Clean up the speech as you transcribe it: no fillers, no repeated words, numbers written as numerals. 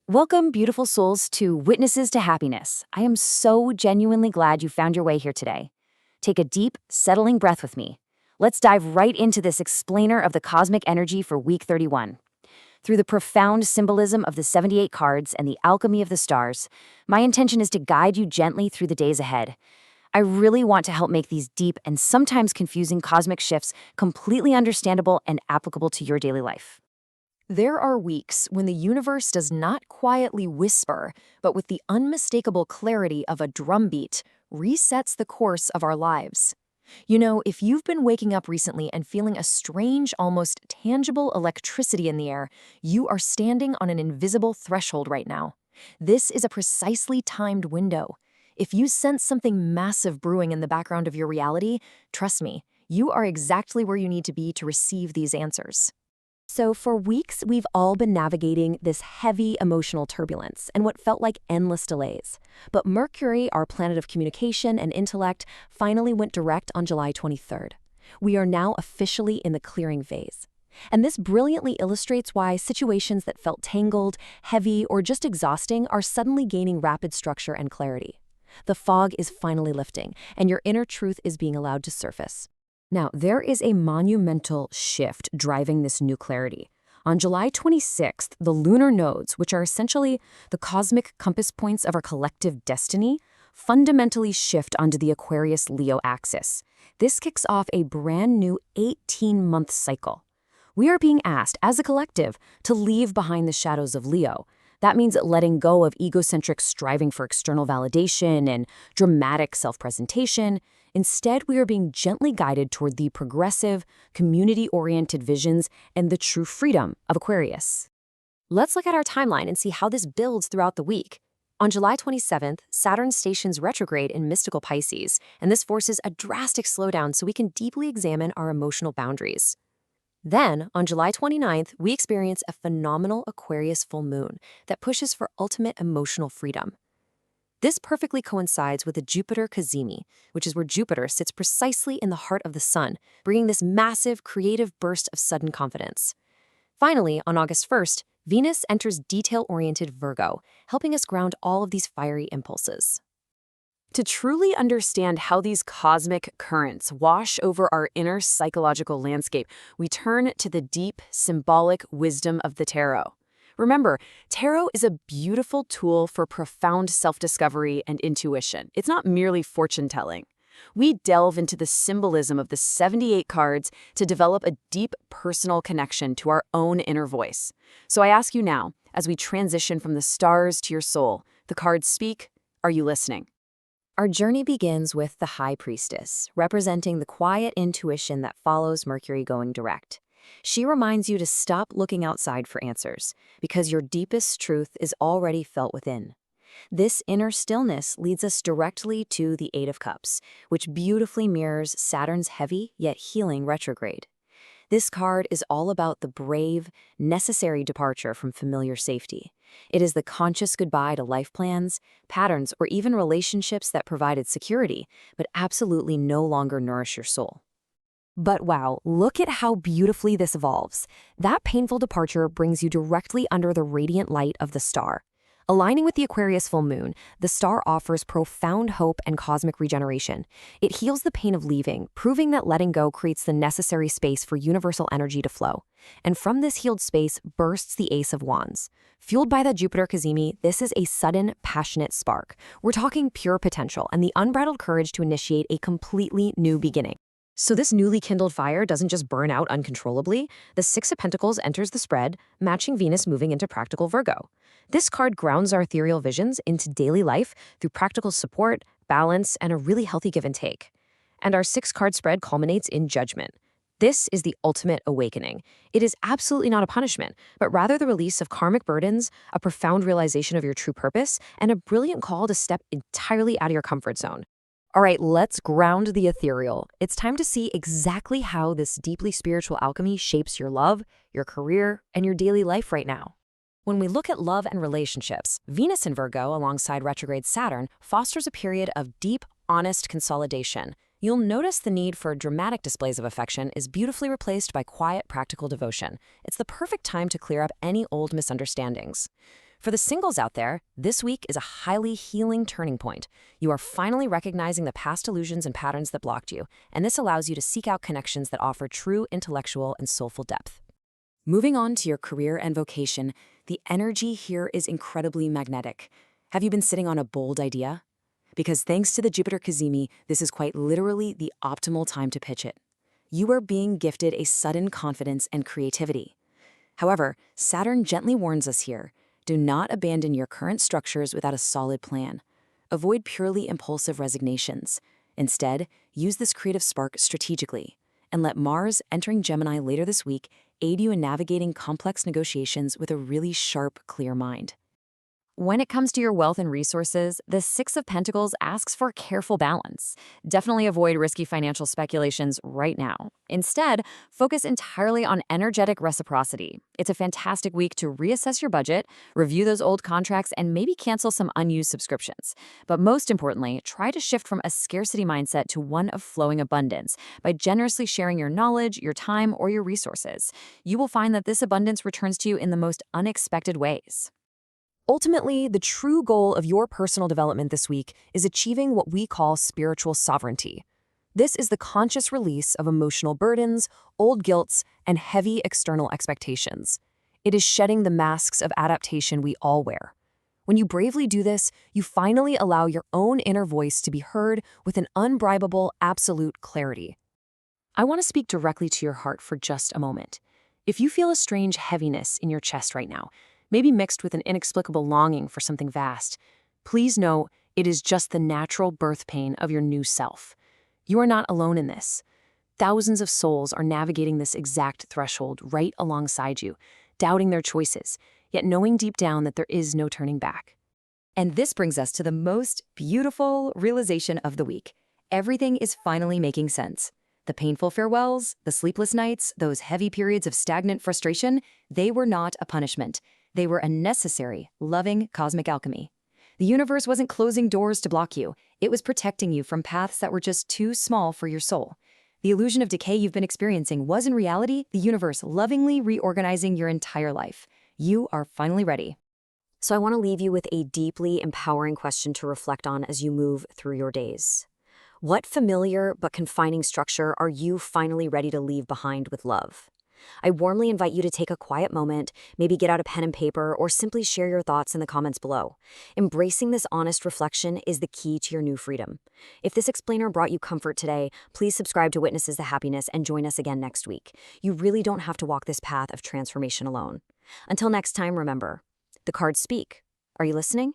Welcome, beautiful souls, to Witnesses to Happiness. I am so genuinely glad you found your way here today. Take a deep, settling breath with me. Let's dive right into this explainer of the cosmic energy for week 31. Through the profound symbolism of the 78 cards and the alchemy of the stars, my intention is to guide you gently through the days ahead. I really want to help make these deep and sometimes confusing cosmic shifts completely understandable and applicable to your daily life. There are weeks when the universe does not quietly whisper, but with the unmistakable clarity of a drumbeat, resets the course of our lives. You know, if you've been waking up recently and feeling a strange, almost tangible electricity in the air, you are standing on an invisible threshold right now. This is a precisely timed window. If you sense something massive brewing in the background of your reality, trust me, you are exactly where you need to be to receive these answers. So for weeks, we've all been navigating this heavy emotional turbulence and what felt like endless delays. But Mercury, our planet of communication and intellect, finally went direct on July 23rd. We are now officially in the clearing phase. And this brilliantly illustrates why situations that felt tangled, heavy, or just exhausting are suddenly gaining rapid structure and clarity. The fog is finally lifting, and your inner truth is being allowed to surface. Now, there is a monumental shift driving this new clarity. On July 26th, the Lunar Nodes, which are essentially the cosmic compass points of our collective destiny, fundamentally shift onto the Aquarius-Leo axis. This kicks off a brand new 18-month cycle. We are being asked, as a collective, to leave behind the shadows of Leo. That means letting go of egocentric striving for external validation and dramatic self-presentation. Instead, we are being gently guided toward the progressive, community-oriented visions and the true freedom of Aquarius. Let's look at our timeline and see how this builds throughout the week. On July 27th, Saturn stations retrograde in mystical Pisces, and this forces a drastic slowdown so we can deeply examine our emotional boundaries. Then, on July 29th, we experience a phenomenal Aquarius full moon that pushes for ultimate emotional freedom. This perfectly coincides with the Jupiter cazimi, which is where Jupiter sits precisely in the heart of the sun, bringing this massive, creative burst of sudden confidence. Finally, on August 1st, Venus enters detail-oriented Virgo, helping us ground all of these fiery impulses. To truly understand how these cosmic currents wash over our inner psychological landscape, we turn to the deep, symbolic wisdom of the tarot. Remember, tarot is a beautiful tool for profound self-discovery and intuition. It's not merely fortune-telling. We delve into the symbolism of the 78 cards to develop a deep personal connection to our own inner voice. So I ask you now, as we transition from the stars to your soul, the cards speak, are you listening? Our journey begins with the High Priestess, representing the quiet intuition that follows Mercury going direct. She reminds you to stop looking outside for answers, because your deepest truth is already felt within. This inner stillness leads us directly to the Eight of Cups, which beautifully mirrors Saturn's heavy yet healing retrograde. This card is all about the brave, necessary departure from familiar safety. It is the conscious goodbye to life plans, patterns, or even relationships that provided security, but absolutely no longer nourish your soul. But wow, look at how beautifully this evolves. That painful departure brings you directly under the radiant light of the star. Aligning with the Aquarius full moon, the star offers profound hope and cosmic regeneration. It heals the pain of leaving, proving that letting go creates the necessary space for universal energy to flow. And from this healed space bursts the Ace of Wands. Fueled by the Jupiter cazimi, this is a sudden, passionate spark. We're talking pure potential and the unbridled courage to initiate a completely new beginning. So this newly kindled fire doesn't just burn out uncontrollably. The Six of Pentacles enters the spread, matching Venus moving into practical Virgo. This card grounds our ethereal visions into daily life through practical support, balance, and a really healthy give and take. And our six-card spread culminates in Judgment. This is the ultimate awakening. It is absolutely not a punishment, but rather the release of karmic burdens, a profound realization of your true purpose, and a brilliant call to step entirely out of your comfort zone. All right, let's ground the ethereal. It's time to see exactly how this deeply spiritual alchemy shapes your love, your career, and your daily life right now. When we look at love and relationships, Venus in Virgo alongside retrograde Saturn fosters a period of deep, honest consolidation. You'll notice the need for dramatic displays of affection is beautifully replaced by quiet, practical devotion. It's the perfect time to clear up any old misunderstandings. For the singles out there, this week is a highly healing turning point. You are finally recognizing the past illusions and patterns that blocked you, and this allows you to seek out connections that offer true intellectual and soulful depth. Moving on to your career and vocation, the energy here is incredibly magnetic. Have you been sitting on a bold idea? Because thanks to the Jupiter Cazimi, this is quite literally the optimal time to pitch it. You are being gifted a sudden confidence and creativity. However, Saturn gently warns us here. Do not abandon your current structures without a solid plan. Avoid purely impulsive resignations. Instead, use this creative spark strategically, and let Mars, entering Gemini later this week, aid you in navigating complex negotiations with a really sharp, clear mind. When it comes to your wealth and resources, the Six of Pentacles asks for careful balance. Definitely avoid risky financial speculations right now. Instead, focus entirely on energetic reciprocity. It's a fantastic week to reassess your budget, review those old contracts, and maybe cancel some unused subscriptions. But most importantly, try to shift from a scarcity mindset to one of flowing abundance by generously sharing your knowledge, your time, or your resources. You will find that this abundance returns to you in the most unexpected ways. Ultimately, the true goal of your personal development this week is achieving what we call spiritual sovereignty. This is the conscious release of emotional burdens, old guilts, and heavy external expectations. It is shedding the masks of adaptation we all wear. When you bravely do this, you finally allow your own inner voice to be heard with an unbribable, absolute clarity. I want to speak directly to your heart for just a moment. If you feel a strange heaviness in your chest right now, maybe mixed with an inexplicable longing for something vast, please know it is just the natural birth pain of your new self. You are not alone in this. Thousands of souls are navigating this exact threshold right alongside you, doubting their choices, yet knowing deep down that there is no turning back. And this brings us to the most beautiful realization of the week. Everything is finally making sense. The painful farewells, the sleepless nights, those heavy periods of stagnant frustration, they were not a punishment. They were a necessary, loving cosmic alchemy. The universe wasn't closing doors to block you. It was protecting you from paths that were just too small for your soul. The illusion of decay you've been experiencing was in reality the universe lovingly reorganizing your entire life. You are finally ready. So I want to leave you with a deeply empowering question to reflect on as you move through your days. What familiar but confining structure are you finally ready to leave behind with love? I warmly invite you to take a quiet moment, maybe get out a pen and paper, or simply share your thoughts in the comments below. Embracing this honest reflection is the key to your new freedom. If this explainer brought you comfort today, please subscribe to Witnesses to Happiness and join us again next week. You really don't have to walk this path of transformation alone. Until next time, remember, the cards speak. Are you listening?